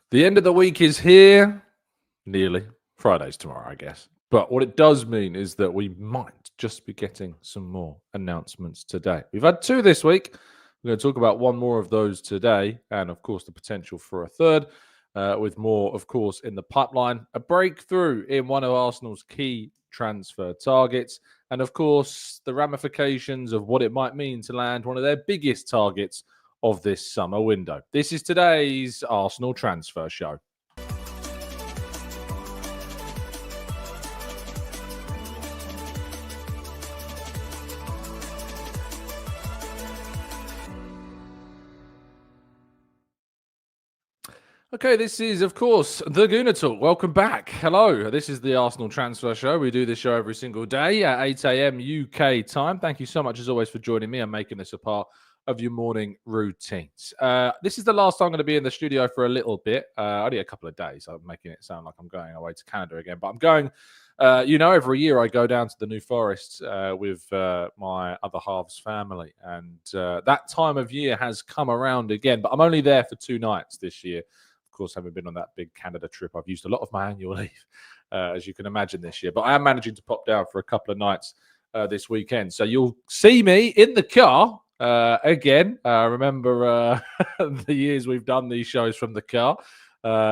The end of the week is here. Nearly. Friday's tomorrow, I guess. But what it does mean is that we might just be getting some more announcements today. We've had 2 this week. We're going to talk about one more of those today, and of course, the potential for a third, with more, of course, in the pipeline. A breakthrough in one of Arsenal's key transfer targets, and of course, the ramifications of what it might mean to land one of their biggest targets of this summer window. This is today's Arsenal Transfer Show. Okay, this is, of course, the Gooner Talk. Welcome back. Hello, this is the Arsenal Transfer Show. We do this show every single day at 8 a.m. UK time. Thank you so much, as always, for joining me and making this a part of your morning routines. This is the last time I'm going to be in the studio for a little bit, only a couple of days. I'm making it sound like I'm going away to Canada again, but I'm going, every year I go down to the New Forest with my other half's family, and that time of year has come around again, but I'm only there for 2 nights this year. Of course, having been on that big Canada trip, I've used a lot of my annual leave, as you can imagine, this year. But I am managing to pop down for a couple of nights this weekend. So you'll see me in the car again. Remember the years we've done these shows from the car.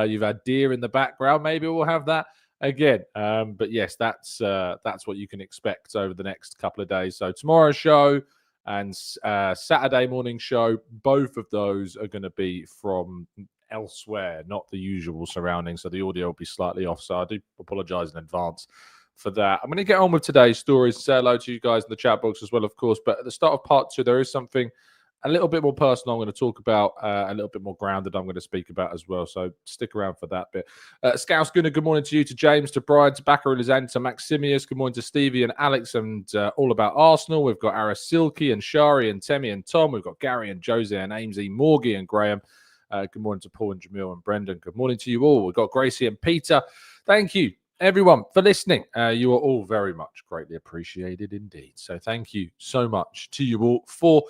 You've had deer in the background. Maybe we'll have that again. But yes, that's what you can expect over the next couple of days. So tomorrow's show and Saturday morning show, both of those are going to be from elsewhere, not the usual surroundings, so the audio will be slightly off, so I do apologize in advance for that. I'm going to get on with today's stories, say hello to you guys in the chat box as well, of course, but at the start of part 2 there is something a little bit more personal I'm going to talk about, a little bit more grounded I'm going to speak about as well, so stick around for that bit. Scouse Gunnar, good morning to you, to James, to Brian, to Bakar Lizanne, to Maximius, good morning to Stevie and Alex, and all about Arsenal. We've got Aris Silky and Shari and Temi and Tom. We've got Gary and Jose and Amesy, Morgie and Graham. Good morning to Paul and Jamil and Brendan. Good morning to you all. We've got Gracie and Peter. Thank you, everyone, for listening. You are all very much greatly appreciated indeed. So thank you so much to you all for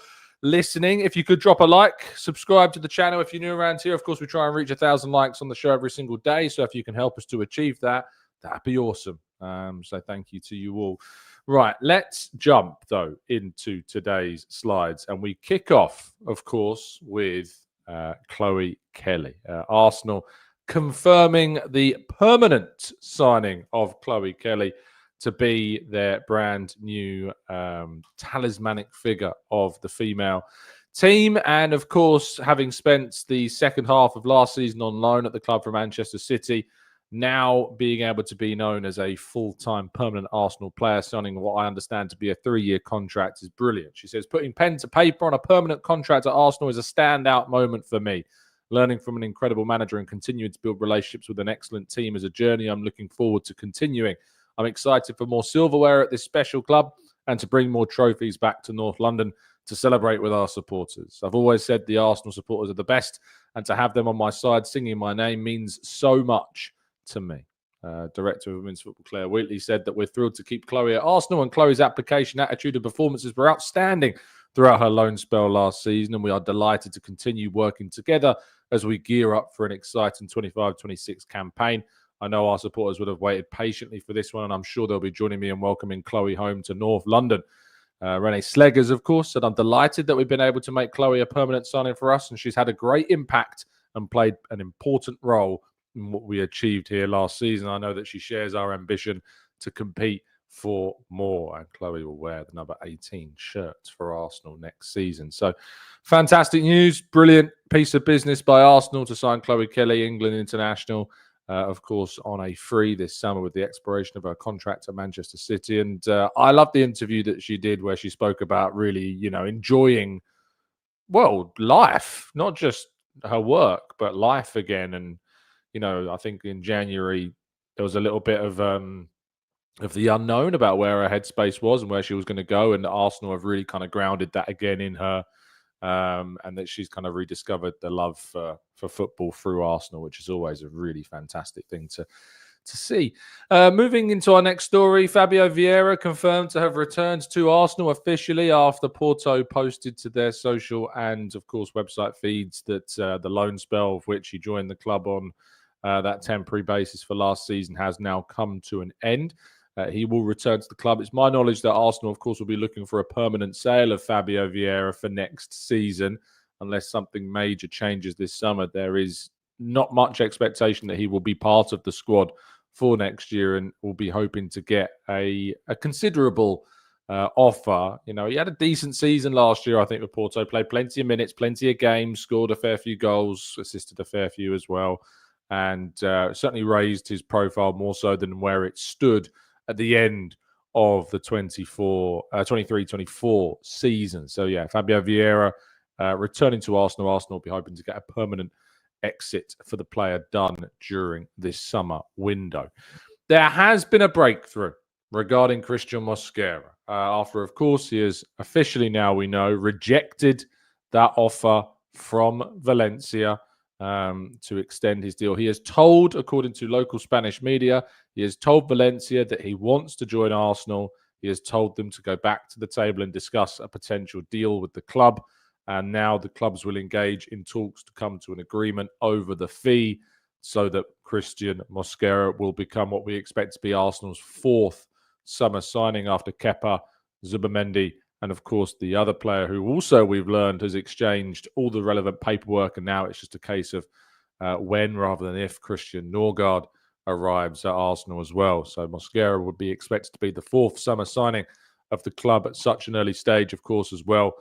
listening. If you could drop a like, subscribe to the channel if you're new around here. Of course, we try and reach 1,000 likes on the show every single day. So if you can help us to achieve that, that'd be awesome. So thank you to you all. Right, let's jump, though, into today's slides. And we kick off, of course, with Chloe Kelly. Arsenal confirming the permanent signing of Chloe Kelly to be their brand new talismanic figure of the female team. And of course, having spent the second half of last season on loan at the club from Manchester City, now being able to be known as a full-time permanent Arsenal player, signing what I understand to be a 3-year contract, is brilliant. She says, putting pen to paper on a permanent contract at Arsenal is a standout moment for me. Learning from an incredible manager and continuing to build relationships with an excellent team is a journey I'm looking forward to continuing. I'm excited for more silverware at this special club and to bring more trophies back to North London to celebrate with our supporters. I've always said the Arsenal supporters are the best, and to have them on my side singing my name means so much to me. Director of Women's Football Claire Wheatley said that we're thrilled to keep Chloe at Arsenal, and Chloe's application, attitude and performances were outstanding throughout her loan spell last season, and we are delighted to continue working together as we gear up for an exciting 25-26 campaign. I know our supporters would have waited patiently for this one, and I'm sure they'll be joining me in welcoming Chloe home to North London. Renee Sleggers, of course, said, I'm delighted that we've been able to make Chloe a permanent signing for us, and she's had a great impact and played an important role in what we achieved here last season. I know that she shares our ambition to compete for more, and Chloe will wear the number 18 shirt for Arsenal next season. So fantastic news, brilliant piece of business by Arsenal to sign Chloe Kelly, England international, of course, on a free this summer with the expiration of her contract at Manchester City. And I love the interview that she did where she spoke about really, enjoying, life, not just her work, but life again. And I think in January there was a little bit of the unknown about where her headspace was and where she was going to go, and Arsenal have really kind of grounded that again in her, and that she's kind of rediscovered the love for football through Arsenal, which is always a really fantastic thing to see. Moving into our next story, Fabio Vieira confirmed to have returned to Arsenal officially after Porto posted to their social and, of course, website feeds that the loan spell of which he joined the club on that temporary basis for last season has now come to an end. He will return to the club. It's my knowledge that Arsenal, of course, will be looking for a permanent sale of Fabio Vieira for next season. Unless something major changes this summer, there is not much expectation that he will be part of the squad for next year, and will be hoping to get a considerable offer. You know, he had a decent season last year, I think, with Porto. Played plenty of minutes, plenty of games, scored a fair few goals, assisted a fair few as well, and certainly raised his profile more so than where it stood at the end of the 23-24 season. So, yeah, Fabio Vieira returning to Arsenal. Arsenal will be hoping to get a permanent exit for the player done during this summer window. There has been a breakthrough regarding Cristhian Mosquera. After, of course, he has officially, now we know, rejected that offer from Valencia to extend his deal. He has told, according to local Spanish media, he has told Valencia that he wants to join Arsenal. He has told them to go back to the table and discuss a potential deal with the club. And now the clubs will engage in talks to come to an agreement over the fee so that Cristhian Mosquera will become what we expect to be Arsenal's fourth summer signing after Kepa, Zubamendi, and of course the other player who also we've learned has exchanged all the relevant paperwork, and now it's just a case of when rather than if Christian Norgard arrives at Arsenal as well. So Mosquera would be expected to be the fourth summer signing of the club at such an early stage, of course, as well,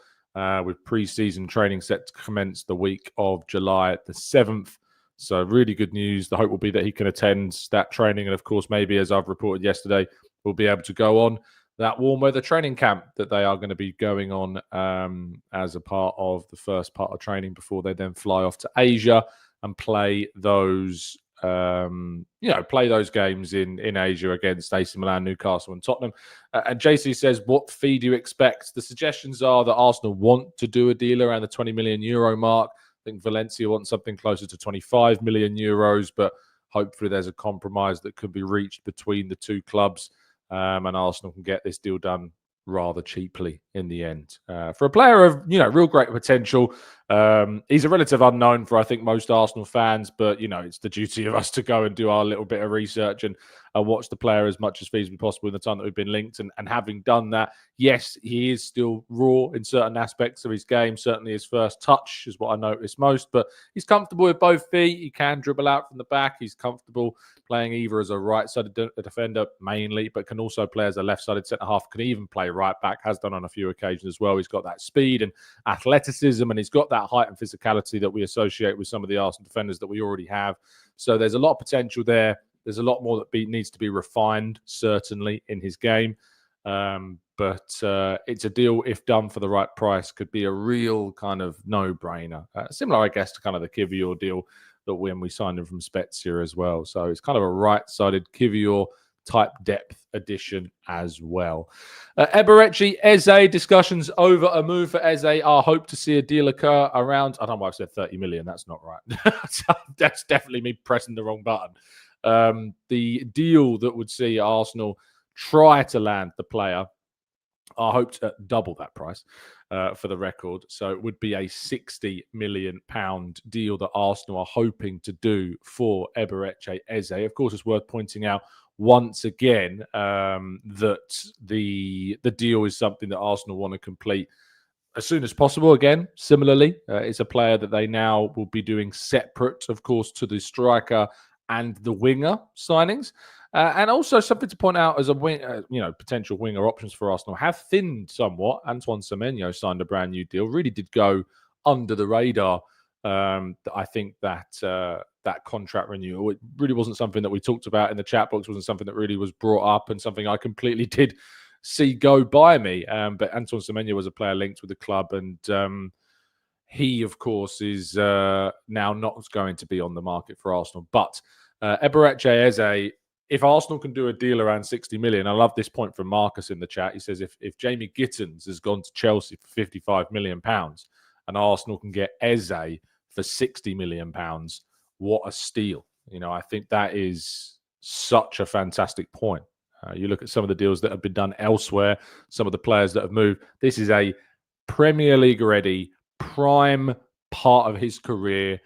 with pre-season training set to commence the week of July the 7th. So really good news. The hope will be that he can attend that training, and of course, maybe, as I've reported yesterday, we'll be able to go on that warm weather training camp that they are going to be going on as a part of the first part of training before they then fly off to Asia and play those play those games in Asia against AC Milan, Newcastle and Tottenham. And JC says, what fee do you expect? The suggestions are that Arsenal want to do a deal around the 20 million euro mark. I think Valencia wants something closer to 25 million euros, but hopefully there's a compromise that could be reached between the two clubs, and Arsenal can get this deal done rather cheaply in the end. For a player of, real great potential, he's a relative unknown for, I think, most Arsenal fans, but, it's the duty of us to go and do our little bit of research and watch the player as much as feasibly possible in the time that we've been linked. And having done that, yes, he is still raw in certain aspects of his game. Certainly his first touch is what I notice most, but he's comfortable with both feet. He can dribble out from the back. He's comfortable playing either as a right-sided defender mainly, but can also play as a left-sided centre-half, can even play right-back, has done on a few occasions as well. He's got that speed and athleticism, and he's got that height and physicality that we associate with some of the Arsenal defenders that we already have. So there's a lot of potential there. There's a lot more that needs to be refined, certainly, in his game. But it's a deal, if done for the right price, could be a real kind of no-brainer. Similar, I guess, to kind of the Kivior deal that when we signed him from Spezia as well. So it's kind of a right-sided Kivior type depth addition as well. Eberechi Eze, discussions over a move for Eze. I hope to see a deal occur around, I don't know why I've said 30 million. That's not right. That's definitely me pressing the wrong button. The deal that would see Arsenal try to land the player, I hope to double that price for the record. So it would be a £60 million deal that Arsenal are hoping to do for Eberechi Eze. Of course, it's worth pointing out once again that the deal is something that Arsenal want to complete as soon as possible. Again, similarly, it's a player that they now will be doing separate, of course, to the striker and the winger signings. And also something to point out as a potential winger options for Arsenal have thinned somewhat. Antoine Semenyo signed a brand new deal. Really did go under the radar. I think that contract renewal, it really wasn't something that we talked about in the chat box. Wasn't something that really was brought up, and something I completely did see go by me. But Antoine Semenyo was a player linked with the club, and he, of course, is now not going to be on the market for Arsenal. But Eberechi Eze, if Arsenal can do a deal around 60 million, I love this point from Marcus in the chat. He says if Jamie Gittins has gone to Chelsea for £55 million and Arsenal can get Eze for £60 million, what a steal. I think that is such a fantastic point. You look at some of the deals that have been done elsewhere, some of the players that have moved. This is a Premier League ready, prime part of his career,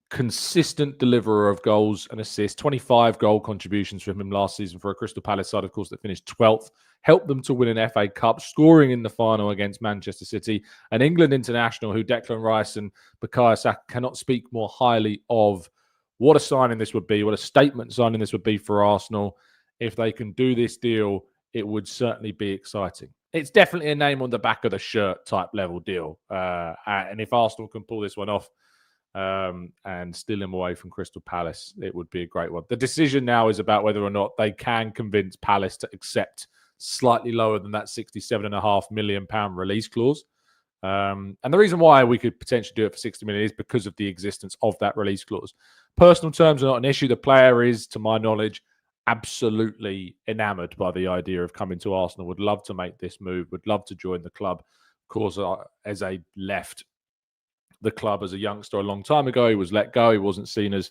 consistent deliverer of goals and assists. 25 goal contributions from him last season for a Crystal Palace side, of course, that finished 12th. Helped them to win an FA Cup, scoring in the final against Manchester City. An England international who Declan Rice and Bukayo Saka cannot speak more highly of. What a signing this would be. What a statement signing this would be for Arsenal. If they can do this deal, it would certainly be exciting. It's definitely a name on the back of the shirt type level deal. And if Arsenal can pull this one off and steal him away from Crystal Palace, it would be a great one. The decision now is about whether or not they can convince Palace to accept slightly lower than that £67.5 million release clause. And the reason why we could potentially do it for 60 million is because of the existence of that release clause. Personal terms are not an issue. The player is, to my knowledge, absolutely enamored by the idea of coming to Arsenal, would love to make this move, would love to join the club. Of course, Eze left the club as a youngster a long time ago. He was let go. He wasn't seen as,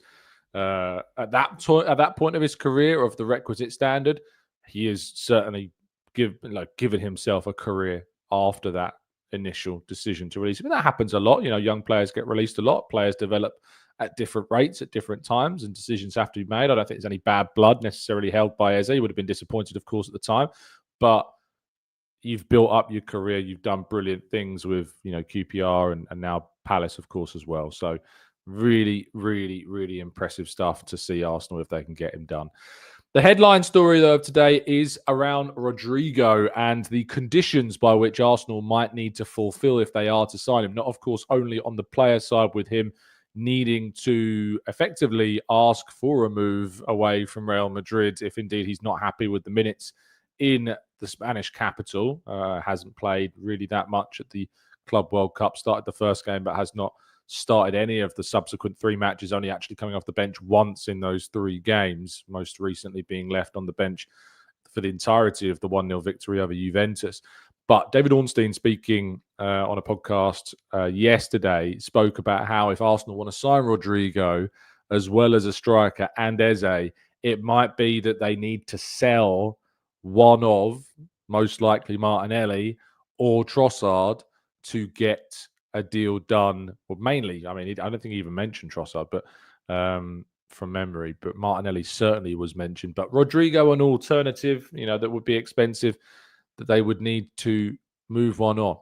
at that point of his career, of the requisite standard. He has certainly given himself a career after that initial decision to release him. And that happens a lot. Young players get released a lot. Players develop at different rates at different times, and decisions have to be made. I don't think there's any bad blood necessarily held by Eze. He would have been disappointed, of course, at the time. But you've built up your career. You've done brilliant things with, QPR and now Palace, of course, as well. So really, really, really impressive stuff to see Arsenal if they can get him done. The headline story, though, of today is around Rodrygo and the conditions by which Arsenal might need to fulfill if they are to sign him. Not, of course, only on the player side, with him needing to effectively ask for a move away from Real Madrid if indeed he's not happy with the minutes in the Spanish capital. Hasn't played really that much at the Club World Cup. Started the first game, but has not started any of the subsequent 3 matches, only actually coming off the bench once in those 3 games, most recently being left on the bench for the entirety of the 1-0 victory over Juventus. But David Ornstein, speaking on a podcast yesterday, spoke about how if Arsenal want to sign Rodrygo as well as a striker and Eze, it might be that they need to sell one of, most likely Martinelli or Trossard, to get a deal done. Well, mainly, I don't think he even mentioned Trossard, but from memory, but Martinelli certainly was mentioned. But Rodrygo, an alternative, that would be expensive, that they would need to move one on.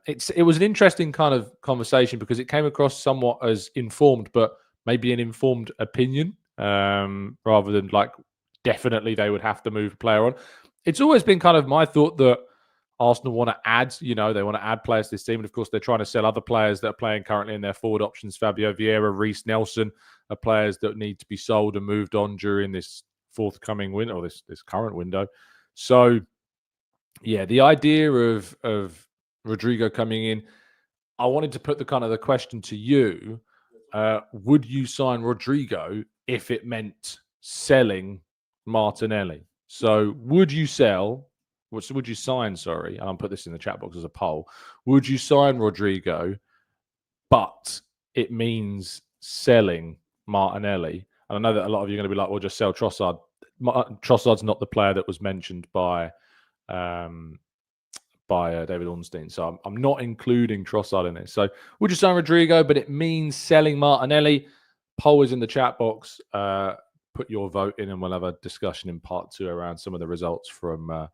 It was an interesting kind of conversation because it came across somewhat as informed, but maybe an informed opinion, rather than definitely they would have to move a player on. It's always been kind of my thought that Arsenal want to add, they want to add players to this team. And of course, they're trying to sell other players that are playing currently in their forward options. Fabio Vieira, Reece Nelson are players that need to be sold and moved on during this forthcoming window, or this current window. So, yeah, the idea of Rodrygo coming in, I wanted to put the question to you. Would you sign Rodrygo if it meant selling Martinelli? So would you sign, sorry, and I'll put this in the chat box as a poll. Would you sign Rodrygo, but it means selling Martinelli? And I know that a lot of you are going to be like, well, just sell Trossard. Trossard's not the player that was mentioned by David Ornstein. So I'm not including Trossard in this. So would you sign Rodrygo, but it means selling Martinelli? Poll is in the chat box. Put your vote in and we'll have a discussion in part 2 around some of the results from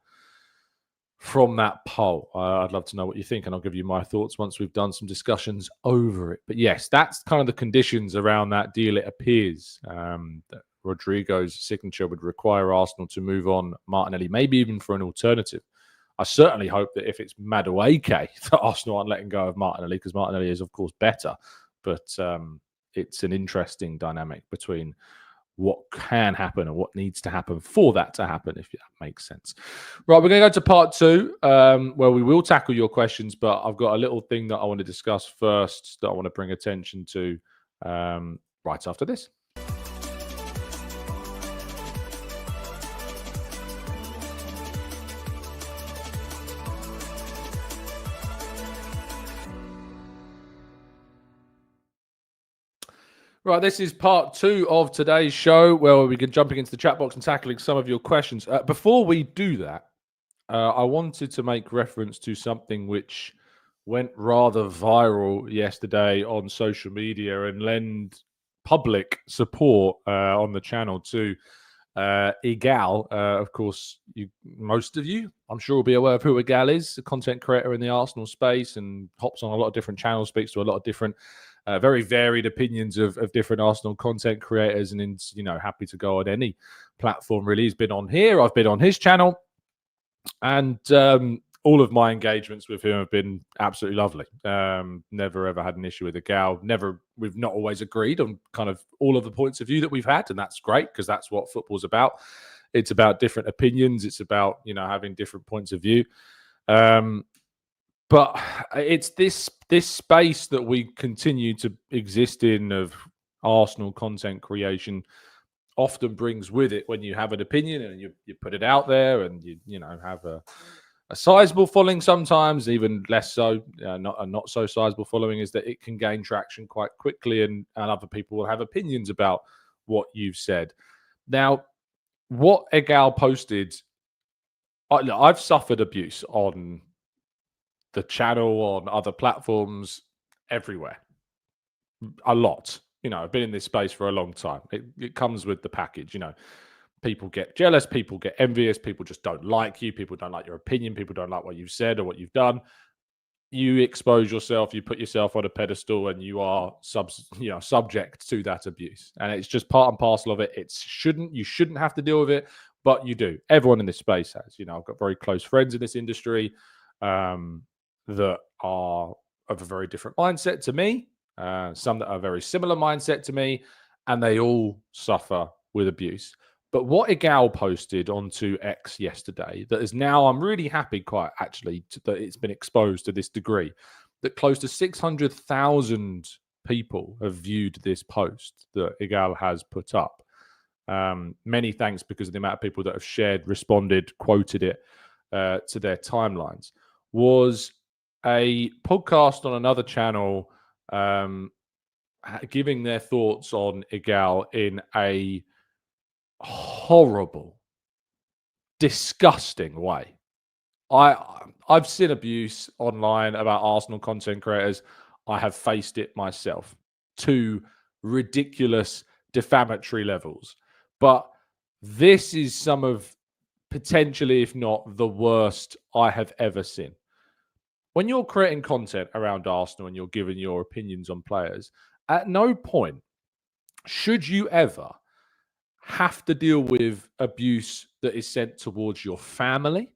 that poll. I'd love to know what you think, and I'll give you my thoughts once we've done some discussions over it. But yes, that's kind of the conditions around that deal. It appears that Rodrygo's signature would require Arsenal to move on Martinelli, maybe even for an alternative. I certainly hope that if it's Madueke, that Arsenal aren't letting go of Martinelli, because Martinelli is, of course, better. But it's an interesting dynamic between what can happen and what needs to happen for that to happen, if that makes sense. Right, we're going to go to part 2, where we will tackle your questions, but I've got a little thing that I want to discuss first that I want to bring attention to right after this. Right, this is part 2 of today's show where we can jumping into the chat box and tackling some of your questions. Before we do that, I wanted to make reference to something which went rather viral yesterday on social media and lend public support on the channel to Igal. Of course, most of you, I'm sure, will be aware of who Igal is, a content creator in the Arsenal space and hops on a lot of different channels, speaks to a lot of different very varied opinions of different Arsenal content creators, and happy to go on any platform. Really, he's been on here. I've been on his channel, and all of my engagements with him have been absolutely lovely. Never ever had an issue with Igal. We've not always agreed on kind of all of the points of view that we've had, and that's great because that's what football's about. It's about different opinions. It's about having different points of view. But it's this space that we continue to exist in of Arsenal content creation often brings with it when you have an opinion and you put it out there and you have a sizable following, sometimes even less so, not so sizable following, is that it can gain traction quite quickly and other people will have opinions about what you've said. Now, what Igal posted, I've suffered abuse on the channel, on other platforms, everywhere. A lot. I've been in this space for a long time. It comes with the package. People get jealous, people get envious, people just don't like you, people don't like your opinion, people don't like what you've said or what you've done. You expose yourself, you put yourself on a pedestal, and you are subject to that abuse. And it's just part and parcel of it. You shouldn't have to deal with it, but you do. Everyone in this space has. I've got very close friends in this industry that are of a very different mindset to me, some that are very similar mindset to me, and they all suffer with abuse. But what Igal posted onto X yesterday, that is now, I'm really happy quite actually that it's been exposed to this degree, that close to 600,000 people have viewed this post that Igal has put up. Many thanks, because of the amount of people that have shared, responded, quoted it to their timelines, was a podcast on another channel giving their thoughts on Igal in a horrible, disgusting way. I've seen abuse online about Arsenal content creators. I have faced it myself to ridiculous, defamatory levels. But this is some of, potentially, if not the worst I have ever seen. When you're creating content around Arsenal and you're giving your opinions on players, at no point should you ever have to deal with abuse that is sent towards your family,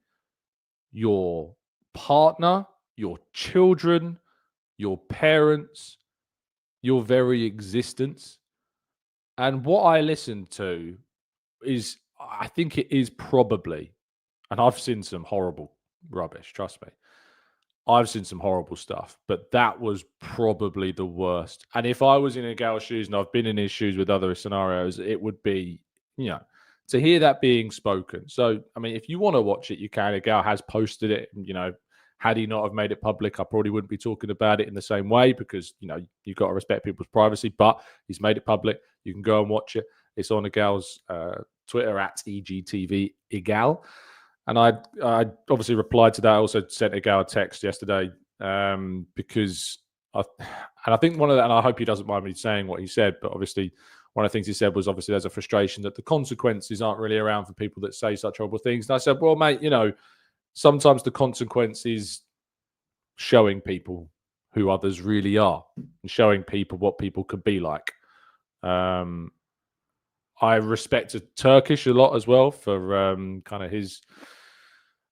your partner, your children, your parents, your very existence. And what I listened to is, I think it is probably, and I've seen some horrible rubbish, trust me. I've seen some horrible stuff, but that was probably the worst. And if I was in Igal's shoes, and I've been in his shoes with other scenarios, it would be, to hear that being spoken. So, I mean, if you want to watch it, you can. Igal has posted it. And, had he not have made it public, I probably wouldn't be talking about it in the same way, because, you've got to respect people's privacy. But he's made it public. You can go and watch it. It's on Igal's Twitter at EGTV Igal. And I obviously replied to that. I also sent Igal a text yesterday because I think one of the, and I hope he doesn't mind me saying what he said, but obviously one of the things he said was, obviously there's a frustration that the consequences aren't really around for people that say such horrible things. And I said, well, mate, sometimes the consequence is showing people who others really are and showing people what people could be like. I respect Turkish a lot as well for kind of his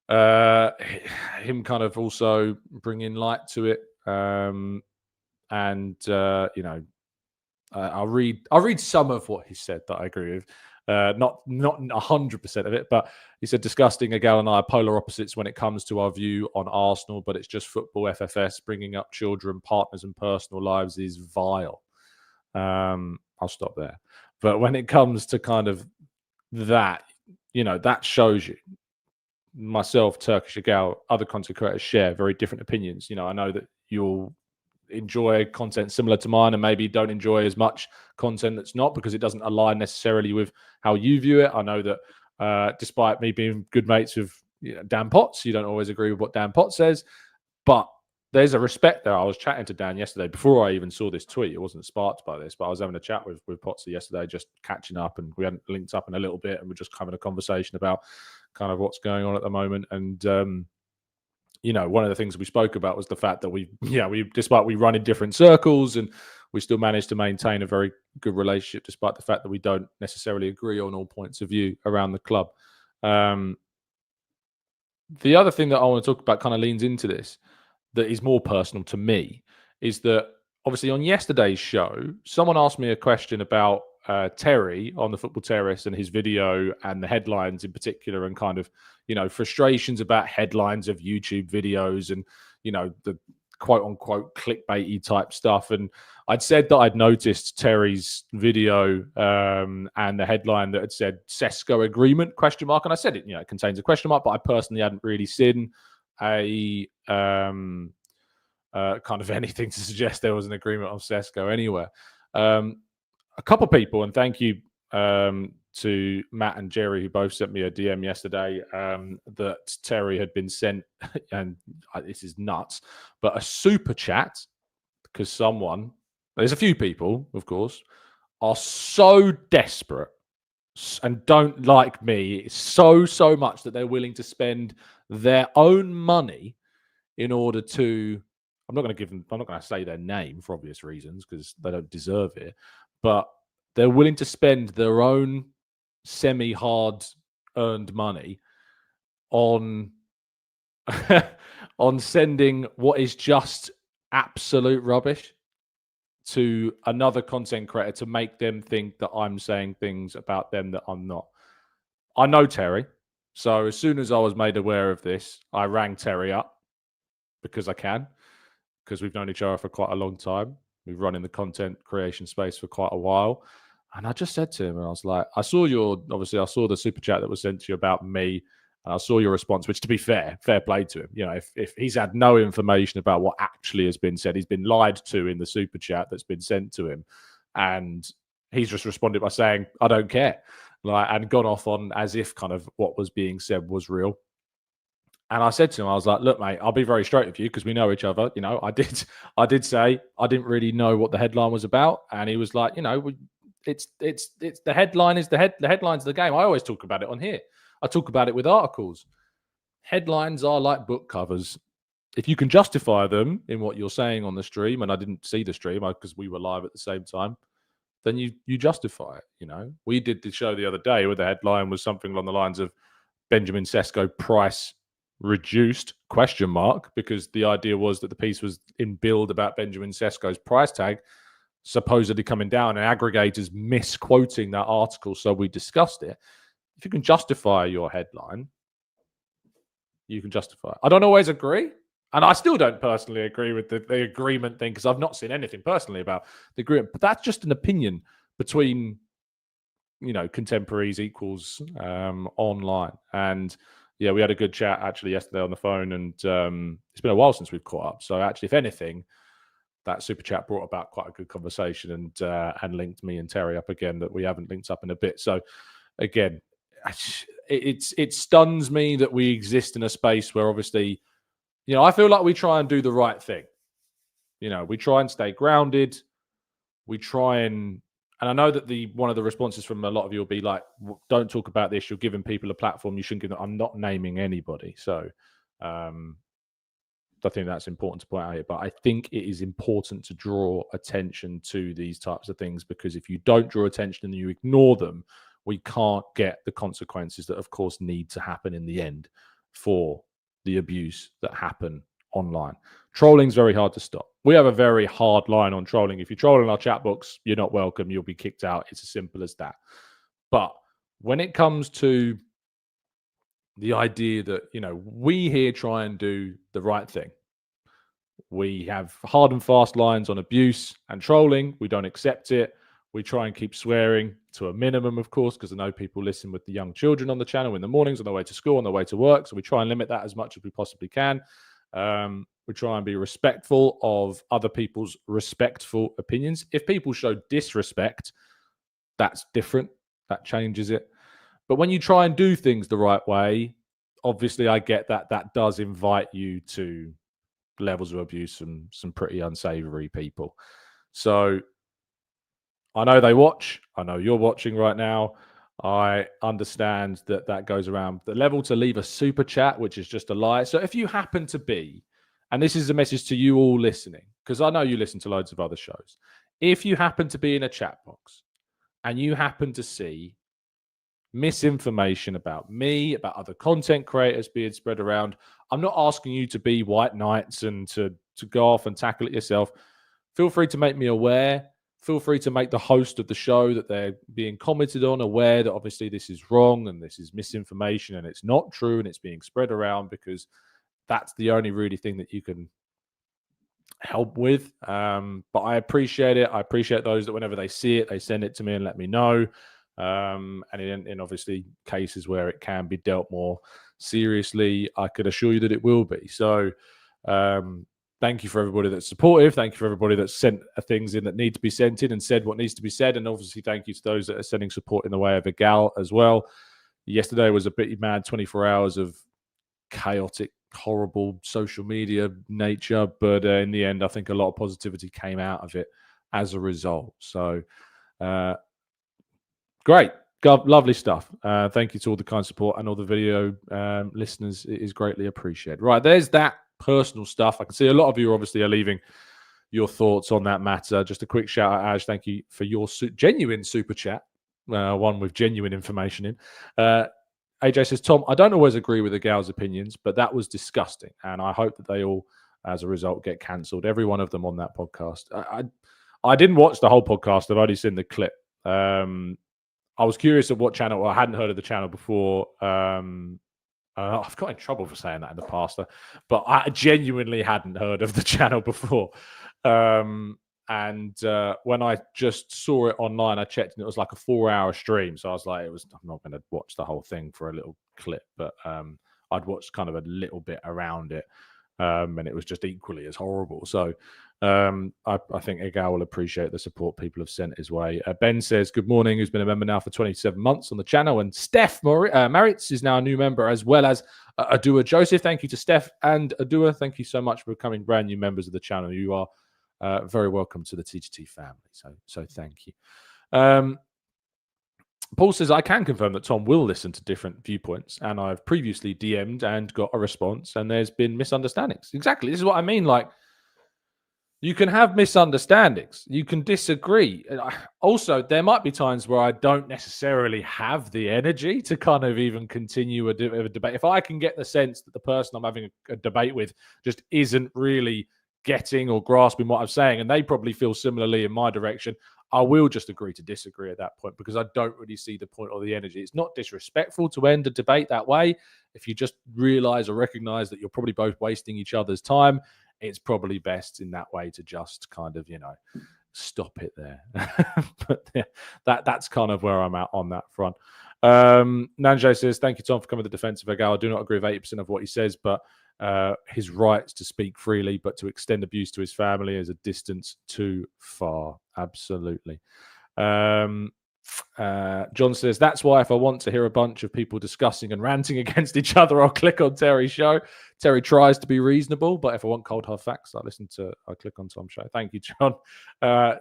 him kind of also bringing light to it. I'll read some of what he said that I agree with. Not 100% of it, but he said, disgusting. Igal and I are polar opposites when it comes to our view on Arsenal, but it's just football. FFS, bringing up children, partners, and personal lives is vile. I'll stop there. But when it comes to kind of that, that shows you, myself, Turkish, Igal, other content creators share very different opinions. I know that enjoy content similar to mine and maybe don't enjoy as much content that's not, because it doesn't align necessarily with how you view it. I know that despite me being good mates with Dan Potts, you don't always agree with what Dan Potts says, but there's a respect there. I was chatting to Dan yesterday before I even saw this tweet. It wasn't sparked by this, but I was having a chat with Potts yesterday, just catching up, and we hadn't linked up in a little bit, and we're just having a conversation about kind of what's going on at the moment. And one of the things we spoke about was the fact that we despite we run in different circles, and we still manage to maintain a very good relationship despite the fact that we don't necessarily agree on all points of view around the club. The other thing that I want to talk about kind of leans into this, that is more personal to me, is that obviously on yesterday's show, someone asked me a question about Terry on the Football Terrace and his video and the headlines in particular, and kind of, frustrations about headlines of YouTube videos and, the quote unquote clickbaity type stuff. And I'd said that I'd noticed Terry's video and the headline that had said Sesko agreement ? And I said it contains a question mark, but I personally hadn't really seen a kind of anything to suggest there was an agreement of Sesko anywhere. A couple of people, and thank you to Matt and Jerry, who both sent me a DM yesterday, that Terry had been sent, and this is nuts, but a super chat, because there's a few people, of course, are so desperate and don't like me so much that they're willing to spend their own money in order to, I'm not going to say their name for obvious reasons because they don't deserve it, but they're willing to spend their own semi-hard earned money on on sending what is just absolute rubbish to another content creator to make them think that I'm saying things about them that I'm not. I know Terry, so as soon as I was made aware of this, I rang Terry up because we've known each other for quite a long time. We've run in the content creation space for quite a while. And I just said to him, and I was like, I saw the super chat that was sent to you about me, and I saw your response, which, to be fair play to him. If he's had no information about what actually has been said, he's been lied to in the super chat that's been sent to him. And he's just responded by saying, I don't care. And gone off on as if kind of what was being said was real. And I said to him, I was like, look, mate, I'll be very straight with you because we know each other. I did say I didn't really know what the headline was about. And he was like, it's the headline is the headline's the game. I always talk about it on here. I talk about it with articles. Headlines are like book covers. If you can justify them in what you're saying on the stream, and I didn't see the stream because we were live at the same time, then you justify it. We did the show the other day where the headline was something along the lines of Benjamin Sesko price reduced ? Because the idea was that the piece was in build about Benjamin Sesko's price tag supposedly coming down, and aggregators misquoting that article, so we discussed it. If you can justify your headline, you can justify it. I don't always agree, and I still don't personally agree with the agreement thing because I've not seen anything personally about the agreement, but that's just an opinion between contemporaries, equals online. And yeah, we had a good chat actually yesterday on the phone, and it's been a while since we've caught up. So actually, if anything, that super chat brought about quite a good conversation and linked me and Terry up again that we haven't linked up in a bit. So again, it stuns me that we exist in a space where obviously, I feel like we try and do the right thing. We try and stay grounded. We try and I know that one of the responses from a lot of you will be like, don't talk about this. You're giving people a platform. You shouldn't give them. I'm not naming anybody. So I think that's important to point out here. But I think it is important to draw attention to these types of things, because if you don't draw attention and you ignore them, we can't get the consequences that, of course, need to happen in the end for the abuse that happen online. Trolling is very hard to stop. We have a very hard line on trolling. If you troll in our chat box, you're not welcome. You'll be kicked out. It's as simple as that. But when it comes to the idea that, we here try and do the right thing. We have hard and fast lines on abuse and trolling. We don't accept it. We try and keep swearing to a minimum, of course, because I know people listen with the young children on the channel in the mornings on their way to school, on their way to work. So we try and limit that as much as we possibly can. We try and be respectful of other people's respectful opinions. If people show disrespect, that's different. That changes it. But when you try and do things the right way, obviously I get that that does invite you to levels of abuse from some pretty unsavory people. So I know they watch. I know you're watching right now. I understand that that goes around the level to leave a super chat, which is just a lie. So if you happen to be, and this is a message to you all listening, because I know you listen to loads of other shows. If you happen to be in a chat box and you happen to see misinformation about me, about other content creators being spread around, I'm not asking you to be white knights and to go off and tackle it yourself. Feel free to make me aware. Feel free to make the host of the show that they're being commented on aware that obviously this is wrong and this is misinformation and it's not true and it's being spread around, because that's the only really thing that you can help with. But I appreciate it. I appreciate those that whenever they see it, they send it to me and let me know. And in obviously cases where it can be dealt more seriously, I could assure you that it will be. So thank you for everybody that's supportive. Thank you for everybody that's sent things in that need to be sent in and said what needs to be said. And obviously thank you to those that are sending support in the way of a gal as well. Yesterday was a bit mad 24 hours of chaotic, horrible social media nature, but in the end I think a lot of positivity came out of it as a result. So great, lovely stuff. Thank you to all the kind support and all the video listeners. It is greatly appreciated. Right, there's that personal stuff. I can see a lot of you obviously are leaving your thoughts on that matter. Just a quick shout out, Aj. Thank you for your genuine super chat, one with genuine information in. AJ says, Tom, I don't always agree with the gal's opinions, but that was disgusting. And I hope that they all, as a result, get cancelled. Every one of them on that podcast. I didn't watch the whole podcast. I've only seen the clip. I was curious of what channel. I hadn't heard of the channel before. I've got in trouble for saying that in the past, but I genuinely hadn't heard of the channel before. And when I just saw it online, I checked and it was like a 4-hour stream. So I was like, I'm not going to watch the whole thing for a little clip, but I'd watched kind of a little bit around it. And it was just equally as horrible. So I think Egal will appreciate the support people have sent his way. Ben says, good morning, who's been a member now for 27 months on the channel. And Steph Maritz is now a new member, as well as Adua Joseph. Thank you to Steph and Adua. Thank you so much for becoming brand new members of the channel. You are very welcome to the TGT family. So thank you. Paul says, I can confirm that Tom will listen to different viewpoints, and I've previously DM'd and got a response, and there's been misunderstandings. Exactly. This is what I mean. Like, you can have misunderstandings. You can disagree. Also, there might be times where I don't necessarily have the energy to kind of even continue a debate. If I can get the sense that the person I'm having a debate with just isn't really getting or grasping what I'm saying, and they probably feel similarly in my direction, I will just agree to disagree at that point, because I don't really see the point or the energy. It's not disrespectful to end a debate that way. If you just realize or recognize that you're probably both wasting each other's time, it's probably best in that way to just kind of, stop it there. But yeah, that's kind of where I'm at on that front. Nanjo says, thank you, Tom, for coming to the defense of Egal. I do not agree with 80% of what he says, but his rights to speak freely, but to extend abuse to his family is a distance too far. Absolutely. John says, that's why if I want to hear a bunch of people discussing and ranting against each other, I'll click on Terry's show. Terry tries to be reasonable, but if I want cold hard facts, I click on Tom's show. Thank you, John. I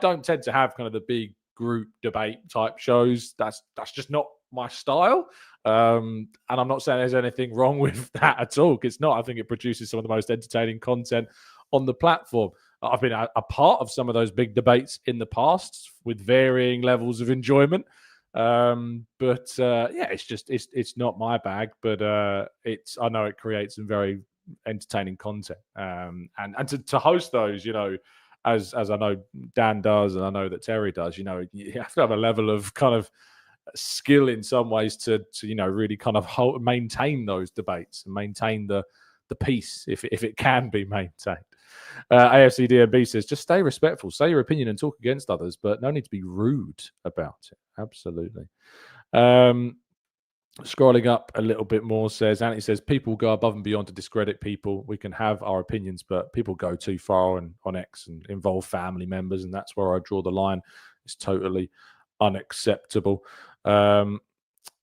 don't tend to have kind of the big group debate type shows. That's just not my style. And I'm not saying there's anything wrong with that at all. It's not. I think it produces some of the most entertaining content on the platform. I've been a part of some of those big debates in the past with varying levels of enjoyment. It's not my bag, but I know it creates some very entertaining content. And to host those, as I know Dan does, and I know that Terry does, you have to have a level of kind of skill in some ways to really kind of maintain those debates and maintain the peace if it can be maintained. AFCDNB says, just stay respectful, say your opinion and talk against others, but no need to be rude about it. Absolutely. Scrolling up a little bit more, Anthony says, people go above and beyond to discredit people. We can have our opinions, but people go too far on X and involve family members, and that's where I draw the line. It's totally unacceptable.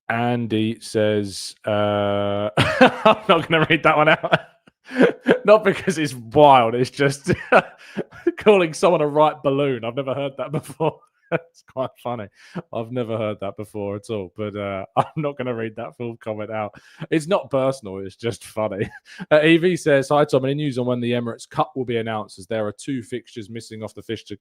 Andy says, I'm not going to read that one out. Not because it's wild. It's just calling someone a right balloon. I've never heard that before. It's quite funny. I've never heard that before at all. But I'm not going to read that full comment out. It's not personal. It's just funny. EV says, hi, Tom. Any news on when the Emirates Cup will be announced, as there are 2 fixtures missing off the fixture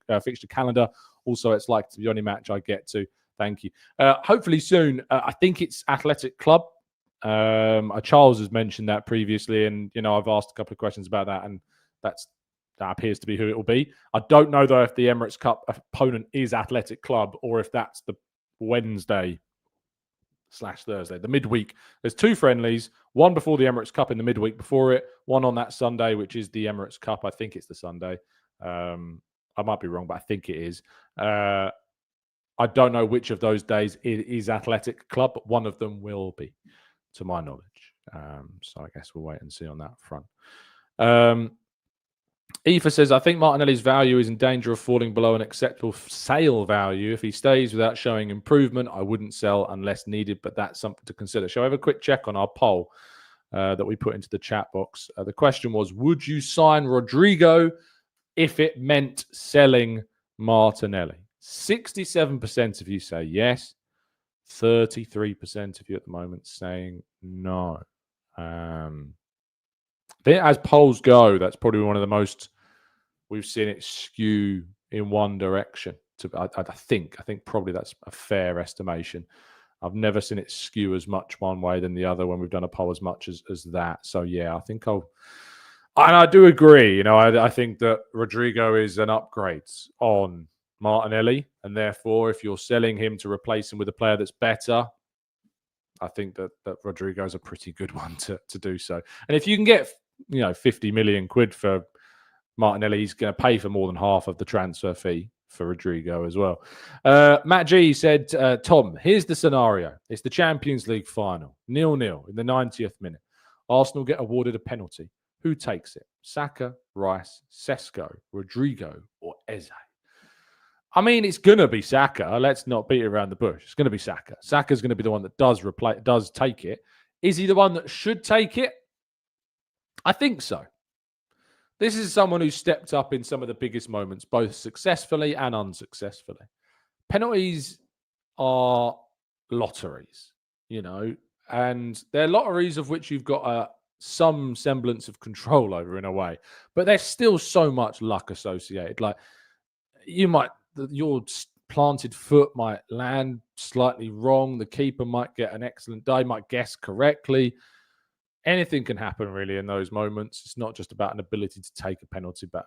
calendar. Also, it's like the only match I get to. Thank you. Hopefully soon. I think it's Athletic Club. Charles has mentioned that previously, and I've asked a couple of questions about that, and that appears to be who it will be. I don't know though if the Emirates Cup opponent is Athletic Club or if that's the Wednesday/Thursday, the midweek. There's 2 friendlies, one before the Emirates Cup in the midweek before it, one on that Sunday, which is the Emirates Cup. I think it's the Sunday. I might be wrong, but I think it is. I don't know which of those days it is Athletic Club, but one of them will be, to my knowledge. So I guess we'll wait and see on that front. Aoife says, I think Martinelli's value is in danger of falling below an acceptable sale value. If he stays without showing improvement, I wouldn't sell unless needed, but that's something to consider. Shall I have a quick check on our poll that we put into the chat box? The question was, would you sign Rodrygo if it meant selling Martinelli? 67% of you say yes. 33% of you at the moment saying no. As polls go, that's probably one of the most we've seen it skew in one direction. I think probably that's a fair estimation. I've never seen it skew as much one way than the other when we've done a poll as much as that. So yeah, I think I do agree. I think that Rodrygo is an upgrade on Martinelli, and therefore, if you're selling him to replace him with a player that's better, I think that Rodrygo is a pretty good one to do so. And if you can get 50 million quid for Martinelli, he's going to pay for more than half of the transfer fee for Rodrygo as well. Matt G said, Tom, here's the scenario. It's the Champions League final, 0-0 in the 90th minute. Arsenal get awarded a penalty. Who takes it? Saka, Rice, Sesko, Rodrygo, or Eze? I mean, it's going to be Saka. Let's not beat around the bush. It's going to be Saka. Saka's going to be the one that does take it. Is he the one that should take it? I think so. This is someone who stepped up in some of the biggest moments, both successfully and unsuccessfully. Penalties are lotteries, and they're lotteries of which you've got some semblance of control over in a way, but there's still so much luck associated. Like your planted foot might land slightly wrong. The keeper might get an excellent day, might guess correctly. Anything can happen really in those moments. It's not just about an ability to take a penalty, but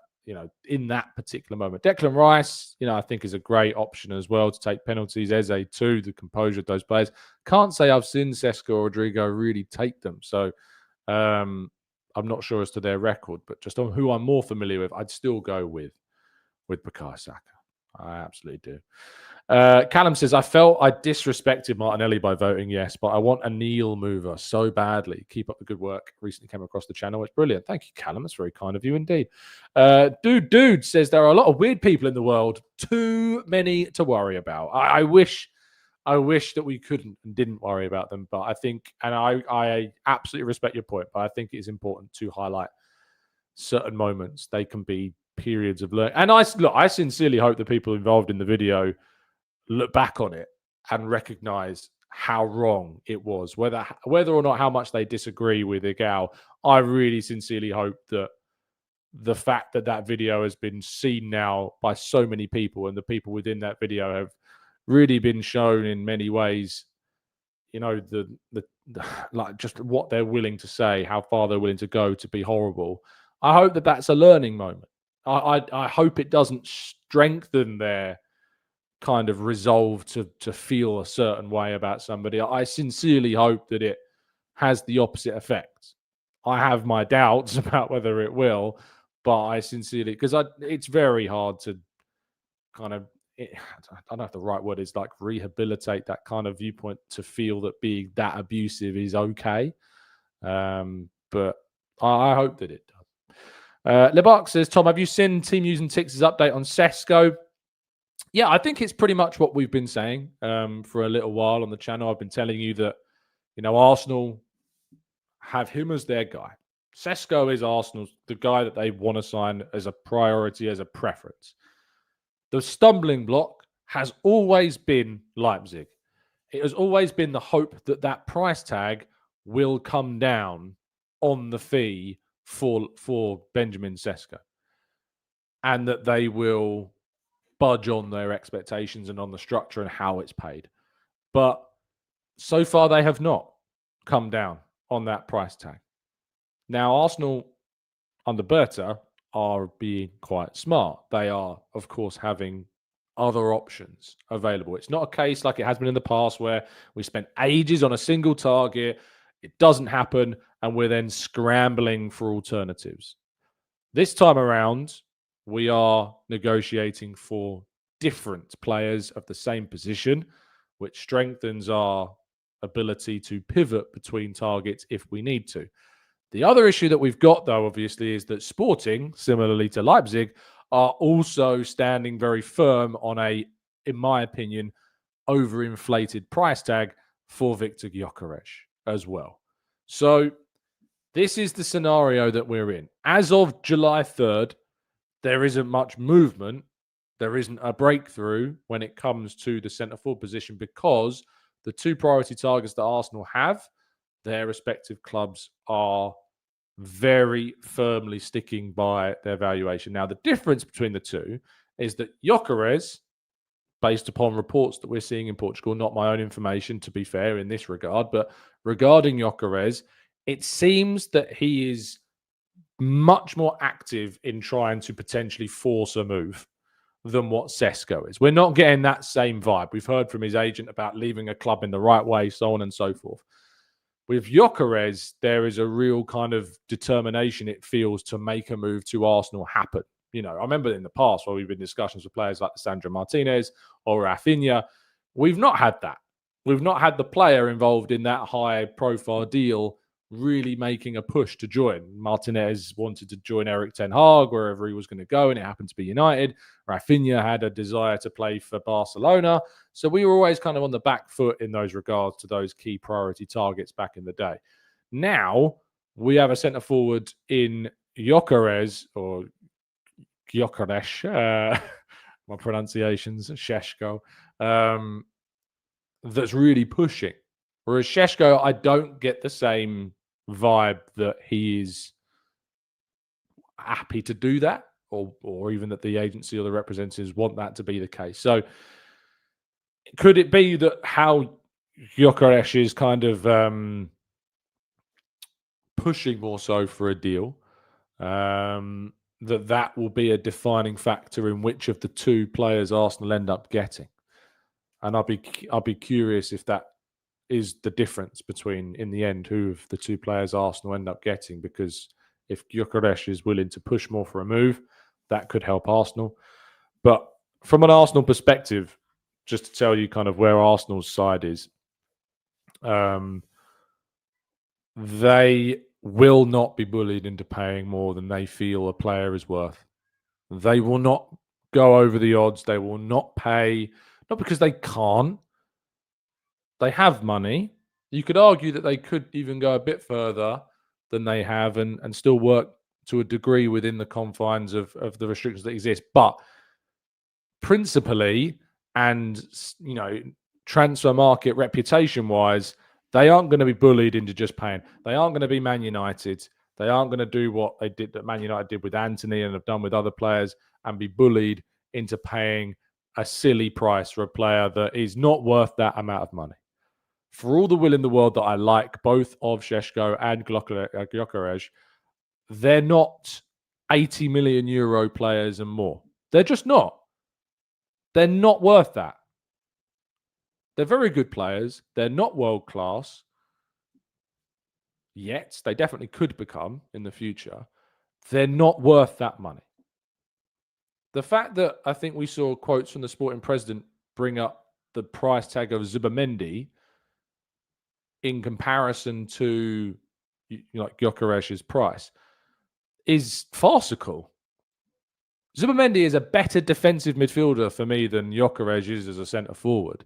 in that particular moment. Declan Rice, I think is a great option as well to take penalties. Eze too, the composure of those players. Can't say I've seen Sesko or Rodrygo really take them. So I'm not sure as to their record, but just on who I'm more familiar with, I'd still go with Bukayo Saka. I absolutely do. Callum says, I felt I disrespected Martinelli by voting yes, but I want a Neil mover so badly. Keep up the good work. Recently came across the channel. It's brilliant. Thank you, Callum. That's very kind of you indeed. Dude says, there are a lot of weird people in the world. Too many to worry about. I wish that we couldn't and didn't worry about them. But I think, and I absolutely respect your point, but I think it is important to highlight certain moments. They can be periods of learning. And I sincerely hope the people involved in the video look back on it and recognize how wrong it was, whether or not how much they disagree with Igal. I really sincerely hope that the fact that video has been seen now by so many people, and the people within that video have really been shown in many ways, the like just what they're willing to say, how far they're willing to go to be horrible. I hope that that's a learning moment. I hope it doesn't strengthen their kind of resolve to feel a certain way about somebody. I sincerely hope that it has the opposite effect. I have my doubts about whether it will, but I sincerely, because it's very hard to kind of I don't know if the right word is like rehabilitate that kind of viewpoint to feel that being that abusive is okay. But I hope that it does. Lebark says, Tom, have you seen Team News and Tix's update on Sesko? Yeah, I think it's pretty much what we've been saying for a little while on the channel. I've been telling you that, Arsenal have him as their guy. Sesko is Arsenal's the guy that they want to sign as a priority, as a preference. The stumbling block has always been Leipzig. It has always been the hope that that price tag will come down on the fee for Benjamin Sesko, and that they will budge on their expectations and on the structure and how it's paid. But so far, they have not come down on that price tag. Now, Arsenal under Berta are being quite smart. They are, of course, having other options available. It's not a case like it has been in the past where we spent ages on a single target, it doesn't happen, and we're then scrambling for alternatives. This time around, we are negotiating for different players of the same position, which strengthens our ability to pivot between targets if we need to. The other issue that we've got, though, obviously, is that Sporting, similarly to Leipzig, are also standing very firm on a, in my opinion, overinflated price tag for Viktor Gyökeres as well. So this is the scenario that we're in. As of July 3rd, there isn't much movement. There isn't a breakthrough when it comes to the centre-forward position because the two priority targets that Arsenal have, their respective clubs are very firmly sticking by their valuation. Now, the difference between the two is that Gyökeres, based upon reports that we're seeing in Portugal, not my own information, to be fair, in this regard, but regarding Gyökeres, it seems that he is much more active in trying to potentially force a move than what Sesko is. We're not getting that same vibe. We've heard from his agent about leaving a club in the right way, so on and so forth. With Gyökeres, there is a real kind of determination, it feels, to make a move to Arsenal happen. I remember in the past where we've been in discussions with players like Sandro Martinez or Rafinha, we've not had that. We've not had the player involved in that high-profile deal really making a push to join. Martinez wanted to join Erik ten Hag wherever he was going to go, and it happened to be United. Rafinha had a desire to play for Barcelona. So we were always kind of on the back foot in those regards to those key priority targets back in the day. Now, we have a centre-forward in Gyökeres, or Gyökeres, my pronunciation's Šeško, that's really pushing. Whereas Šeško, I don't get the same vibe that he is happy to do that, or even that the agency or the representatives want that to be the case. So could it be that how Gyökeres is kind of pushing more so for a deal, that will be a defining factor in which of the two players Arsenal end up getting? And I'll be curious if that is the difference between, in the end, who of the two players Arsenal end up getting, because if Gyökeres is willing to push more for a move, that could help Arsenal. But from an Arsenal perspective, just to tell you kind of where Arsenal's side is, they will not be bullied into paying more than they feel a player is worth. They will not go over the odds. They will not pay, not because they can't. They have money. You could argue that they could even go a bit further than they have and still work to a degree within the confines of the restrictions that exist. But principally, and transfer market reputation-wise, they aren't going to be bullied into just paying. They aren't going to be Man United. They aren't going to do what they did, that Man United did with Anthony and have done with other players, and be bullied into paying a silly price for a player that is not worth that amount of money. For all the will in the world that I like both of Šeško and Gyökeres, they're not 80 million euro players and more. They're just not. They're not worth that. They're very good players. They're not world class yet. They definitely could become in the future. They're not worth that money. The fact that I think we saw quotes from the sporting president bring up the price tag of Zubimendi in comparison to like Gyökeres's price is farcical. Zubimendi is a better defensive midfielder for me than Gyökeres is as a centre forward.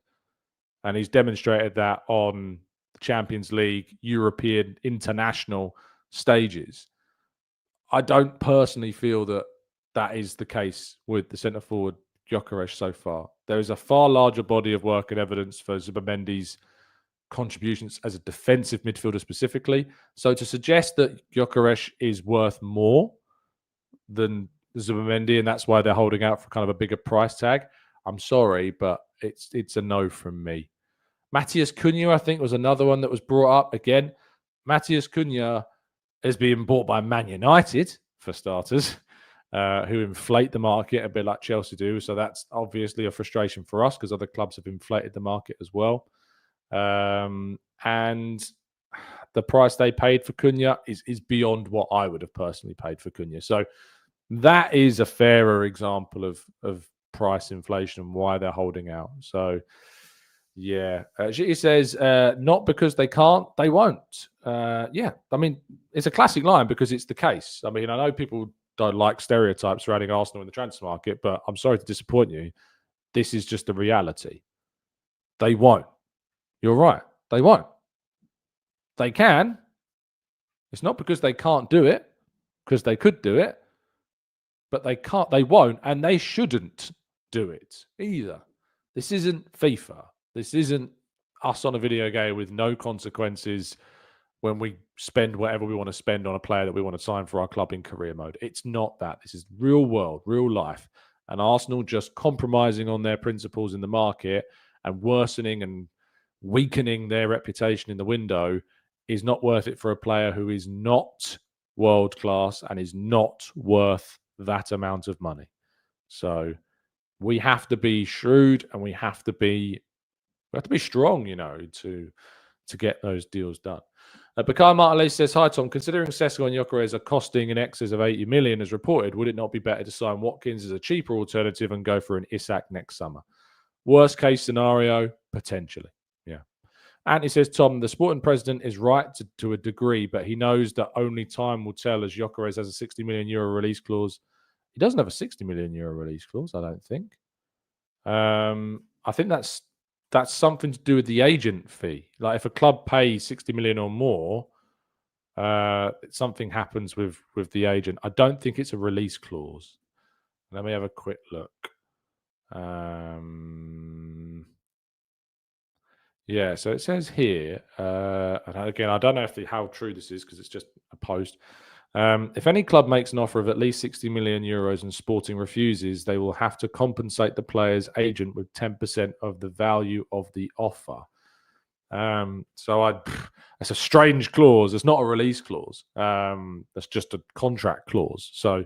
And he's demonstrated that on the Champions League, European, international stages. I don't personally feel that that is the case with the centre forward Gyökeres so far. There is a far larger body of work and evidence for Zubimendi's contributions as a defensive midfielder specifically. So to suggest that Gyökeres is worth more than Zubimendi, and that's why they're holding out for kind of a bigger price tag, I'm sorry, but it's a no from me. Matheus Cunha, I think, was another one that was brought up. Again, Matheus Cunha is being bought by Man United, for starters, who inflate the market a bit like Chelsea do. So that's obviously a frustration for us because other clubs have inflated the market as well. And the price they paid for Cunha is beyond what I would have personally paid for Cunha. So that is a fairer example of price inflation and why they're holding out. So, yeah. He says, not because they can't, they won't. Yeah, I mean, it's a classic line because it's the case. I mean, I know people don't like stereotypes surrounding Arsenal in the transfer market, but I'm sorry to disappoint you. This is just the reality. They won't. You're right. They won't. They can. It's not because they can't do it, because they could do it, but they can't, they won't, and they shouldn't do it either. This isn't FIFA. This isn't us on a video game with no consequences when we spend whatever we want to spend on a player that we want to sign for our club in career mode. It's not that. This is real world, real life. And Arsenal just compromising on their principles in the market and worsening and weakening their reputation in the window is not worth it for a player who is not world class and is not worth that amount of money. So we have to be shrewd and we have to be strong, to get those deals done. Bakar Martinez says, hi, Tom. Considering Sesko and Gyökeres are costing in excess of 80 million as reported, would it not be better to sign Watkins as a cheaper alternative and go for an Isak next summer? Worst case scenario, potentially. Yeah. And he says, Tom, the sporting president is right to a degree, but he knows that only time will tell as Gyökeres has a 60 million euro release clause. He doesn't have a 60 million euro release clause, I don't think. I think that's something to do with the agent fee. Like if a club pays 60 million or more, something happens with the agent. I don't think it's a release clause. Let me have a quick look. Yeah, so it says here, and again, I don't know how true this is because it's just a post. If any club makes an offer of at least 60 million euros and Sporting refuses, they will have to compensate the player's agent with 10% of the value of the offer. So it's a strange clause. It's not a release clause. That's just a contract clause. So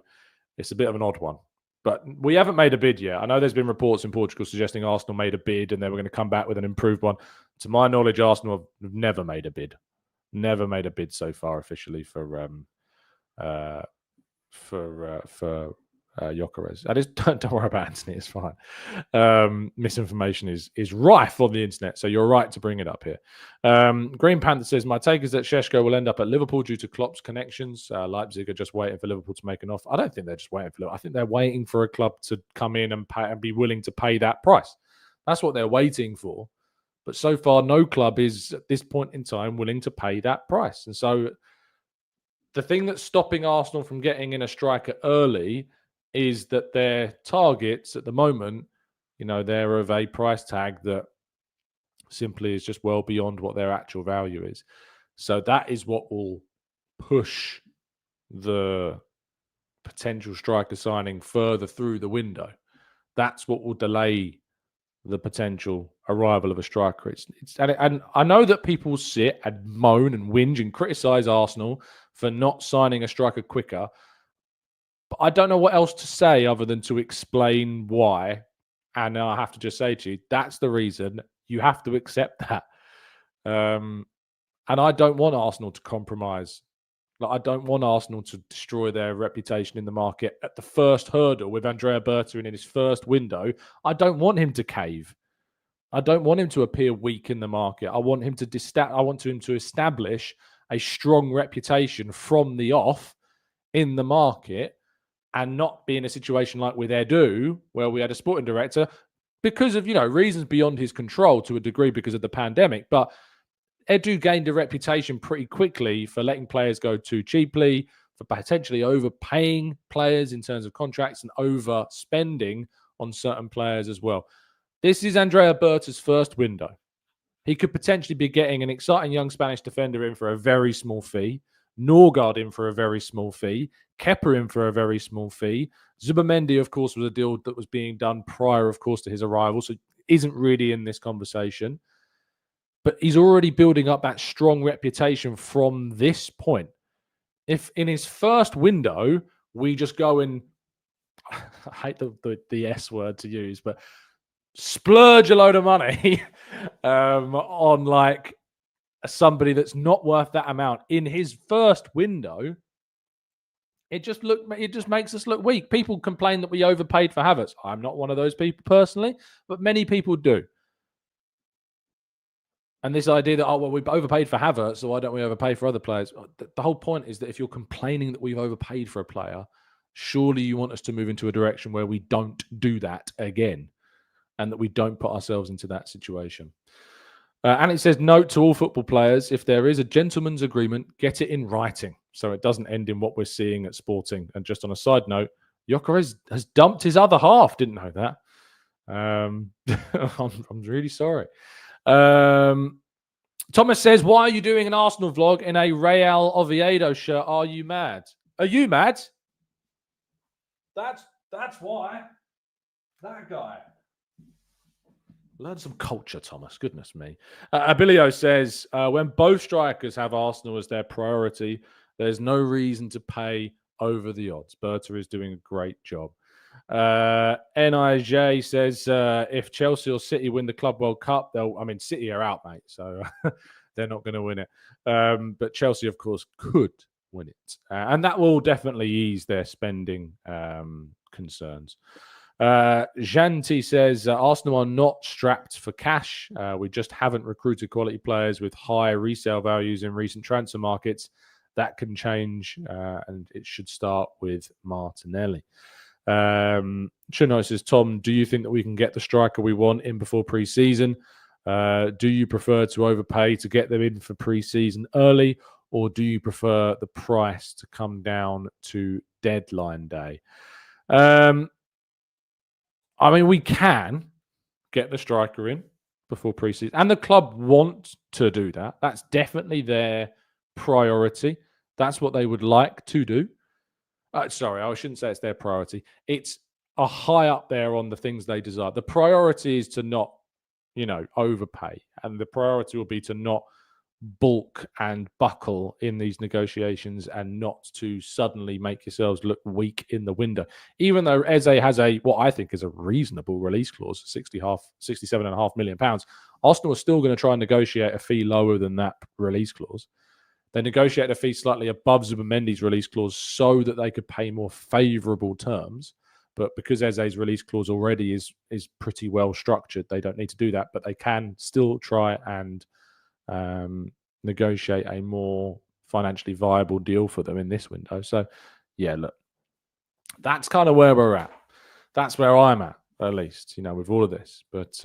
it's a bit of an odd one. But we haven't made a bid yet. I know there's been reports in Portugal suggesting Arsenal made a bid and they were going to come back with an improved one. To my knowledge, Arsenal have never made a bid. Never made a bid so far officially for Gyökeres. Don't worry about Anthony. It's fine. Misinformation is rife on the internet, so you're right to bring it up here. Green Panther says, my take is that Šeško will end up at Liverpool due to Klopp's connections. Leipzig are just waiting for Liverpool to make an offer. I don't think they're just waiting for Liverpool. I think they're waiting for a club to come in and pay and be willing to pay that price. That's what they're waiting for. But so far, no club is at this point in time willing to pay that price. And so the thing that's stopping Arsenal from getting in a striker early is that their targets at the moment, they're of a price tag that simply is just well beyond what their actual value is. So that is what will push the potential striker signing further through the window. That's what will delay the potential arrival of a striker. And I know that people sit and moan and whinge and criticize Arsenal for not signing a striker quicker. But I don't know what else to say other than to explain why. And I have to just say to you, that's the reason. You have to accept that. And I don't want Arsenal to compromise Like, I don't want Arsenal to destroy their reputation in the market at the first hurdle with Andrea Berta in his first window. I don't want him to cave. I don't want him to appear weak in the market. I want him to establish a strong reputation from the off in the market, and not be in a situation like with Edu, where we had a sporting director because of, reasons beyond his control to a degree because of the pandemic. But Edu gained a reputation pretty quickly for letting players go too cheaply, for potentially overpaying players in terms of contracts and overspending on certain players as well. This is Andrea Berta's first window. He could potentially be getting an exciting young Spanish defender in for a very small fee, Norgard in for a very small fee, Kepa in for a very small fee. Zubimendi, of course, was a deal that was being done prior, of course, to his arrival, so isn't really in this conversation. But he's already building up that strong reputation from this point. If in his first window, we just go and, I hate the S word to use, but splurge a load of money on like somebody that's not worth that amount in his first window, it just makes us look weak. People complain that we overpaid for Havertz. I'm not one of those people personally, but many people do. And this idea that, we've overpaid for Havertz, so why don't we overpay for other players? The whole point is that if you're complaining that we've overpaid for a player, surely you want us to move into a direction where we don't do that again, and that we don't put ourselves into that situation. And it says, note to all football players, if there is a gentleman's agreement, get it in writing, so it doesn't end in what we're seeing at Sporting. And just on a side note, Gyökeres has dumped his other half. Didn't know that. I'm really sorry. Thomas says, why are you doing an Arsenal vlog in a Real Oviedo shirt? Are you mad? Are you mad? That's why. That guy. Learn some culture, Thomas. Goodness me. Abilio says, when both strikers have Arsenal as their priority, there's no reason to pay over the odds. Berta is doing a great job. Nij says, if Chelsea or City win the Club World Cup, City are out, mate, so they're not going to win it. But Chelsea, of course, could win it. And that will definitely ease their spending concerns. Janti says, Arsenal are not strapped for cash. We just haven't recruited quality players with high resale values in recent transfer markets. That can change, and it should start with Martinelli. Chino says, Tom, do you think that we can get the striker we want in before pre-season? Do you prefer to overpay to get them in for pre-season early, or do you prefer the price to come down to deadline day? We can get the striker in before pre-season, and the club want to do that. That's definitely their priority. That's what they would like to do. Sorry, I shouldn't say it's their priority. It's a high up there on the things they desire. The priority is to not, overpay. And the priority will be to not bulk and buckle in these negotiations, and not to suddenly make yourselves look weak in the window. Even though Eze has what I think is a reasonable release clause, £67.5 million, Arsenal are still going to try and negotiate a fee lower than that release clause. They negotiated a fee slightly above Zubimendi's release clause so that they could pay more favourable terms. But because Eze's release clause already is pretty well structured, they don't need to do that. But they can still try and negotiate a more financially viable deal for them in this window. So, yeah, look, that's kind of where we're at. That's where I'm at least, with all of this. But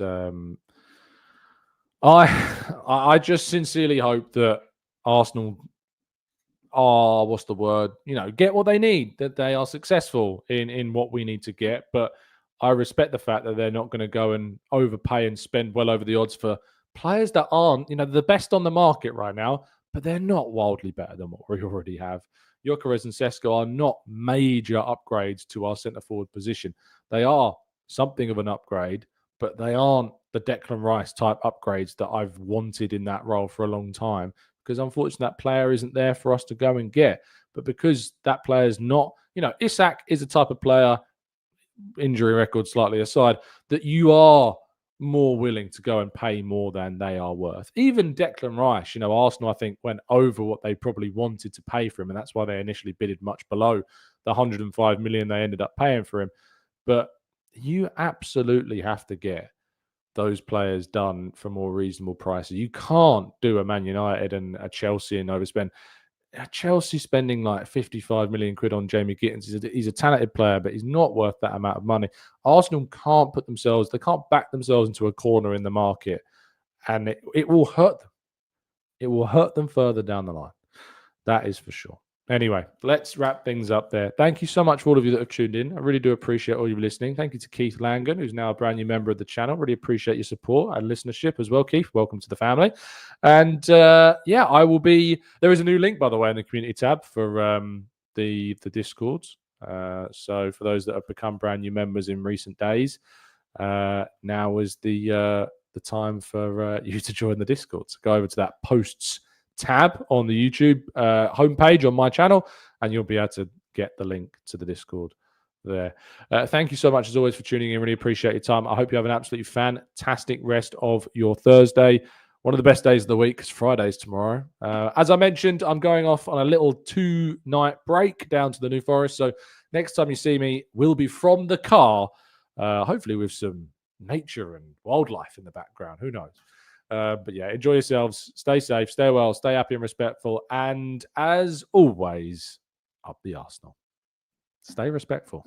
I just sincerely hope that Arsenal are, get what they need, that they are successful in what we need to get. But I respect the fact that they're not going to go and overpay and spend well over the odds for players that aren't, the best on the market right now, but they're not wildly better than what we already have. Gyökeres and Sesko are not major upgrades to our centre-forward position. They are something of an upgrade, but they aren't the Declan Rice type upgrades that I've wanted in that role for a long time, because unfortunately that player isn't there for us to go and get. But because that player is not, Isak is a type of player, injury record slightly aside, that you are more willing to go and pay more than they are worth. Even Declan Rice, Arsenal, I think, went over what they probably wanted to pay for him, and that's why they initially bidded much below the 105 million they ended up paying for him. But you absolutely have to get those players done for more reasonable prices. You can't do a Man United and a Chelsea and overspend. Chelsea spending like 55 million quid on Jamie Gittins. He's a talented player, but he's not worth that amount of money. Arsenal can't they can't back themselves into a corner in the market, and it will hurt them. It will hurt them further down the line. That is for sure. Anyway, let's wrap things up there. Thank you so much for all of you that have tuned in. I really do appreciate all you listening. Thank you to Keith Langan, who's now a brand new member of the channel. Really appreciate your support and listenership as well, Keith. Welcome to the family. And I will be. There is a new link, by the way, in the community tab for the Discords. So for those that have become brand new members in recent days, now is the time for you to join the Discord. So go over to that posts tab on the YouTube homepage on my channel, and you'll be able to get the link to the Discord there. Thank you so much as always for tuning in. Really appreciate your time. I hope you have an absolutely fantastic rest of your Thursday. One of the best days of the week, because Friday's tomorrow. As I mentioned, I'm going off on a little 2-night break down to the New Forest. So next time you see me, we'll be from the car, hopefully with some nature and wildlife in the background. Who knows? But yeah, enjoy yourselves. Stay safe, stay well, stay happy and respectful. And as always, up the Arsenal. Stay respectful.